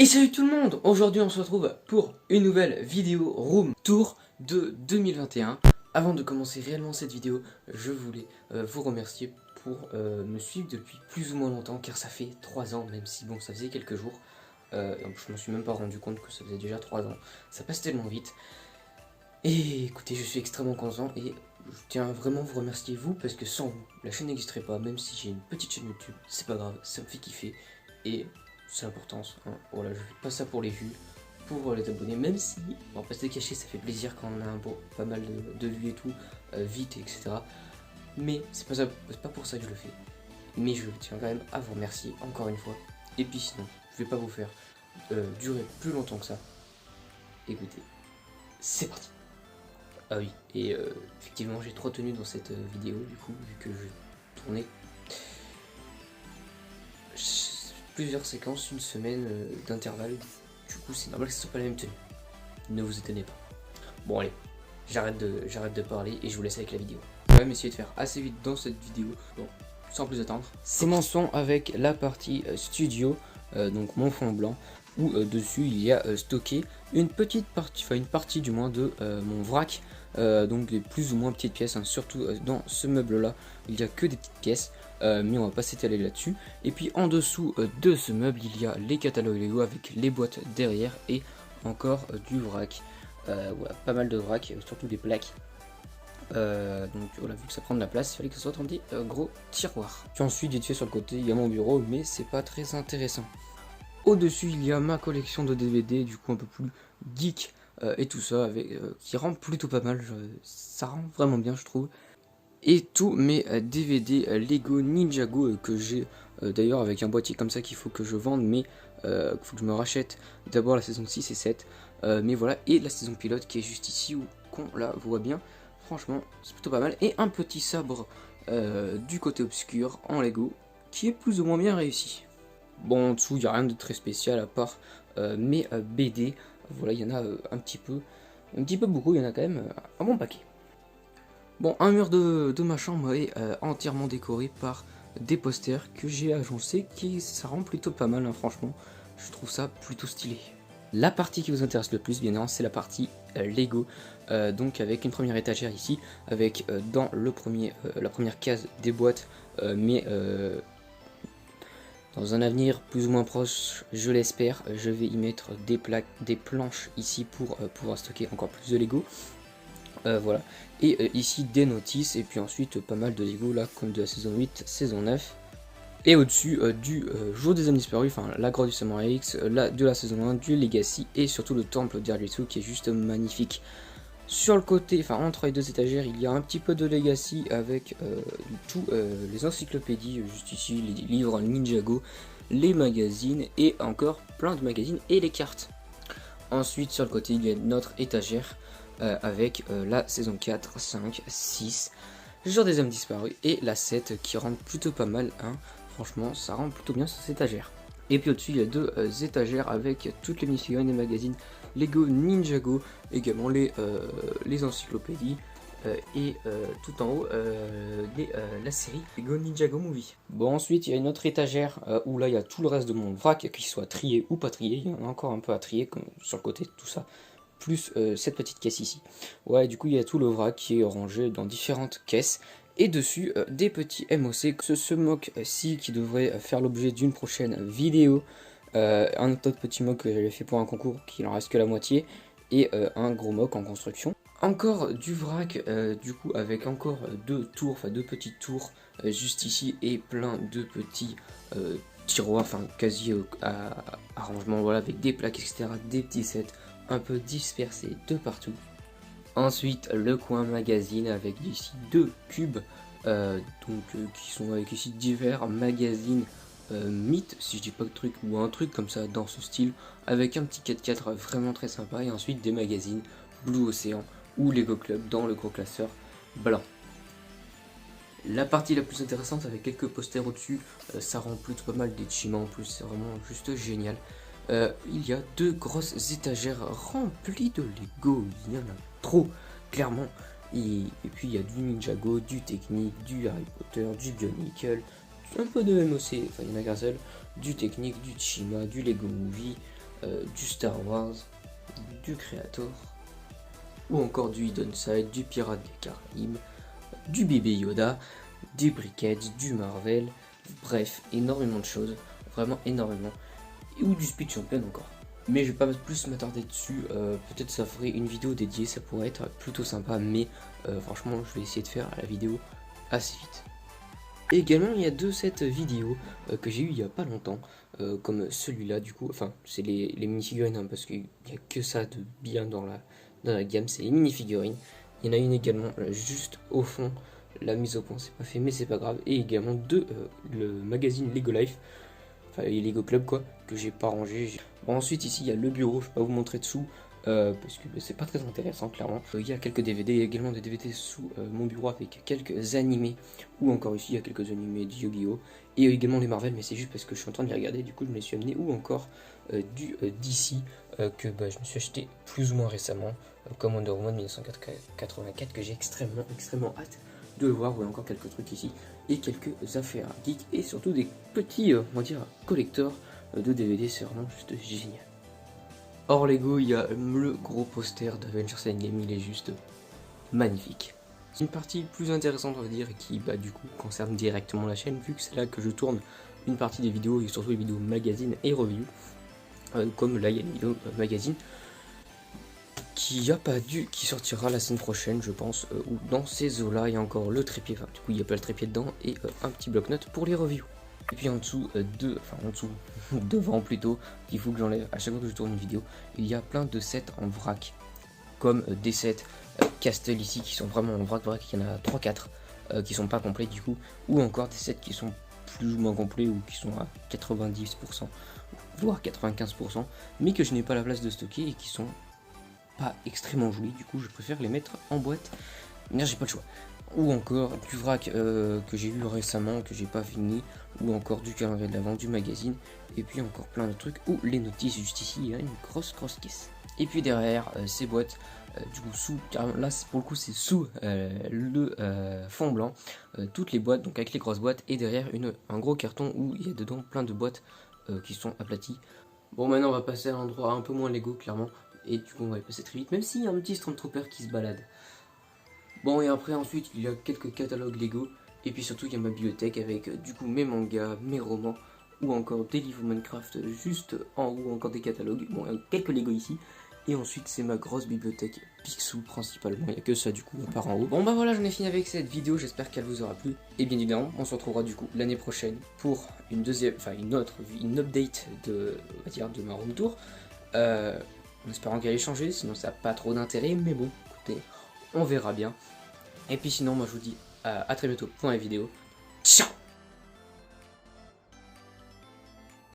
Et salut tout le monde! Aujourd'hui on se retrouve pour une nouvelle vidéo Room Tour de 2021. Avant de commencer réellement cette vidéo, je voulais vous remercier pour me suivre depuis plus ou moins longtemps, car ça fait 3 ans, même si bon ça faisait quelques jours. Donc je me suis même pas rendu compte que ça faisait déjà 3 ans. Ça passe tellement vite. Et écoutez, je suis extrêmement content et je tiens vraiment à vous remercier vous, parce que sans vous, la chaîne n'existerait pas. Même si j'ai une petite chaîne YouTube, c'est pas grave, ça me fait kiffer. Et c'est l'importance, hein. Voilà, je fais pas ça pour les vues, pour les abonnés, même si, on va pas se cacher, ça fait plaisir quand on a pas mal de vues et tout, vite, etc. Mais c'est pas pour ça que je le fais. Mais je tiens quand même à vous remercier encore une fois. Et puis sinon, je vais pas vous faire durer plus longtemps que ça. Écoutez, c'est parti. Ah oui, et effectivement j'ai trop tenu dans cette vidéo du coup, vu que je tournais plusieurs séquences, une semaine d'intervalle. Du coup c'est normal que ce soit pas la même tenue. Ne vous étonnez pas. Bon allez, j'arrête de parler et je vous laisse avec la vidéo. Je vais même essayer de faire assez vite dans cette vidéo. Bon, sans plus attendre. Commençons avec la partie studio, donc mon fond blanc, où dessus il y a stocké une petite partie, enfin une partie du moins de mon vrac. Donc des plus ou moins petites pièces, hein. Surtout dans ce meuble là il n'y a que des petites pièces, mais on va pas s'étaler là-dessus. Et puis en dessous de ce meuble il y a les catalogues Lego avec les boîtes derrière et encore du vrac. Voilà, pas mal de vrac, surtout des plaques. Donc voilà, vu que ça prend de la place, il fallait que ce soit dans des gros tiroirs. Puis ensuite vite fait sur le côté il y a mon bureau, mais c'est pas très intéressant. Au dessus il y a ma collection de DVD, du coup un peu plus geek, et tout ça, avec, qui rend plutôt pas mal, ça rend vraiment bien je trouve. Et tous mes DVD Lego Ninjago que j'ai d'ailleurs avec un boîtier comme ça qu'il faut que je vende, mais il faut que je me rachète d'abord la saison 6 et 7, mais voilà, et la saison pilote qui est juste ici où qu'on la voit bien. Franchement c'est plutôt pas mal, et un petit sabre du côté obscur en Lego qui est plus ou moins bien réussi. Bon, en dessous il n'y a rien de très spécial à part mes BD. Voilà, il y en a un petit peu beaucoup, il y en a quand même un bon paquet. Bon, un mur de ma chambre est entièrement décoré par des posters que j'ai agencés, qui ça rend plutôt pas mal, hein, franchement. Je trouve ça plutôt stylé. La partie qui vous intéresse le plus, bien évidemment, c'est la partie Lego. Donc avec une première étagère ici, avec dans la première case des boîtes, mais dans un avenir plus ou moins proche, je l'espère, je vais y mettre des planches ici pour pouvoir stocker encore plus de Lego. Voilà, et ici des notices, et puis ensuite pas mal de Lego là, comme de la saison 8, saison 9. Et au-dessus du jour des hommes disparus, enfin la grotte du Samurai X, de la saison 1, du Legacy, et surtout le temple d'Erjitsu qui est juste magnifique. Sur le côté, enfin entre les deux étagères, il y a un petit peu de Legacy avec tous les encyclopédies, juste ici, les livres Ninjago, les magazines, et encore plein de magazines, et les cartes. Ensuite sur le côté il y a notre étagère avec la saison 4, 5, 6, le jour des hommes disparus, et la 7 qui rentre plutôt pas mal, hein. Franchement ça rentre plutôt bien sur cette étagère. Et puis au-dessus il y a deux étagères avec toutes les mini-figurines et magazines Lego Ninjago, également les encyclopédies, et tout en haut la série Lego Ninjago Movie. Bon, ensuite il y a une autre étagère où là il y a tout le reste de mon vrac, qu'il soit trié ou pas trié, il y en a encore un peu à trier comme sur le côté, tout ça, plus cette petite caisse ici. Ouais, du coup il y a tout le vrac qui est rangé dans différentes caisses. Et dessus des petits MOC, ce mock-ci qui devrait faire l'objet d'une prochaine vidéo. Un autre petit mock que j'avais fait pour un concours, qu'il en reste que la moitié, et un gros mock en construction. Encore du vrac, du coup avec encore deux petites tours juste ici, et plein de petits tiroirs, enfin quasi arrangement, voilà, avec des plaques, etc., des petits sets un peu dispersés de partout. Ensuite le coin magazine avec ici deux cubes, qui sont avec ici divers magazines mythes, si je dis pas de truc, ou un truc comme ça dans ce style, avec un petit 4x4 vraiment très sympa, et ensuite des magazines Blue Ocean ou Lego Club dans le gros classeur blanc. La partie la plus intéressante avec quelques posters au-dessus, ça rend plutôt pas mal des Chima en plus, c'est vraiment juste génial. Il y a deux grosses étagères remplies de Lego, il y en a trop, clairement. Et puis il y a du Ninjago, du Technique, du Harry Potter, du Bionicle, un peu de MOC, enfin il y en a qu'un seul, du Technique, du Chima, du Lego Movie, du Star Wars, du Creator, ou encore du Hidden Side, du Pirate des Caraïbes, du bébé Yoda, des Briquettes, du Marvel, bref, énormément de choses, vraiment énormément, ou du Speed Champion encore. Mais je vais pas plus m'attarder dessus, peut-être ça ferait une vidéo dédiée, ça pourrait être plutôt sympa, mais franchement je vais essayer de faire la vidéo assez vite. Et également il y a deux sets vidéo que j'ai eu il y a pas longtemps, comme celui-là du coup, enfin c'est les mini-figurines hein, parce qu'il n'y a que ça de bien dans la gamme, c'est les mini-figurines. Il y en a une également juste au fond, la mise au point c'est pas fait mais c'est pas grave, et également le magazine Lego Life, enfin les Lego Club quoi, que j'ai pas rangé. Bon, ensuite ici il y a le bureau, je vais pas vous montrer dessous, parce que c'est pas très intéressant clairement. Il y a quelques DVD, il y a également des DVD sous mon bureau avec quelques animés, ou encore ici il y a quelques animés de Yu-Gi-Oh! Et également les Marvel, mais c'est juste parce que je suis en train de les regarder, du coup je me les suis amené, ou encore du DC que je me suis acheté plus ou moins récemment, comme Wonder Woman 1984 que j'ai extrêmement hâte de le voir, ou encore quelques trucs ici, et quelques affaires geeks, et surtout des petits, on va dire, collecteurs de DVD, c'est vraiment juste génial. Hors Lego, il y a le gros poster d'Avengers Endgame, il est juste magnifique. C'est une partie plus intéressante on va dire, qui du coup concerne directement la chaîne, vu que c'est là que je tourne une partie des vidéos, et surtout les vidéos magazine et review. Comme là il y a une vidéo magazine qui sortira la semaine prochaine je pense, ou dans ces eaux là il y a encore le trépied, enfin du coup il n'y a pas le trépied dedans, et un petit bloc-notes pour les reviews. Et puis en dessous, devant plutôt, il faut que j'enlève à chaque fois que je tourne une vidéo, il y a plein de sets en vrac, comme des sets Castle ici qui sont vraiment en vrac, il y en a 3-4 qui sont pas complets du coup, ou encore des sets qui sont plus ou moins complets ou qui sont à 90%, voire 95%, mais que je n'ai pas la place de stocker et qui sont pas extrêmement jolis, du coup je préfère les mettre en boîte, mais j'ai pas le choix. Ou encore du vrac que j'ai eu récemment, que j'ai pas fini, ou encore du calendrier de l'avant, du magazine, et puis encore plein de trucs, ou les notices. Juste ici il y a une grosse caisse. Et puis derrière ces boîtes, du coup sous, là pour le coup c'est sous le fond blanc, toutes les boîtes, donc avec les grosses boîtes, et derrière un gros carton où il y a dedans plein de boîtes qui sont aplaties. Bon, maintenant on va passer à l'endroit un peu moins Lego clairement, et du coup on va y passer très vite, même s'il y a un petit Stormtrooper qui se balade. Bon, et après ensuite il y a quelques catalogues Lego, et puis surtout il y a ma bibliothèque avec du coup mes mangas, mes romans, ou encore des livres Minecraft juste en haut, encore des catalogues. Bon, il y a quelques Lego ici, et ensuite c'est ma grosse bibliothèque Picsou principalement, il n'y a que ça du coup à part en haut. Bon voilà, j'en ai fini avec cette vidéo, j'espère qu'elle vous aura plu, et bien évidemment on se retrouvera du coup l'année prochaine pour une update de, on va dire, de ma room tour, en espérant qu'elle ait changé, sinon ça n'a pas trop d'intérêt, mais bon, écoutez, on verra bien. Et puis sinon, moi je vous dis à très bientôt pour une vidéo. Ciao!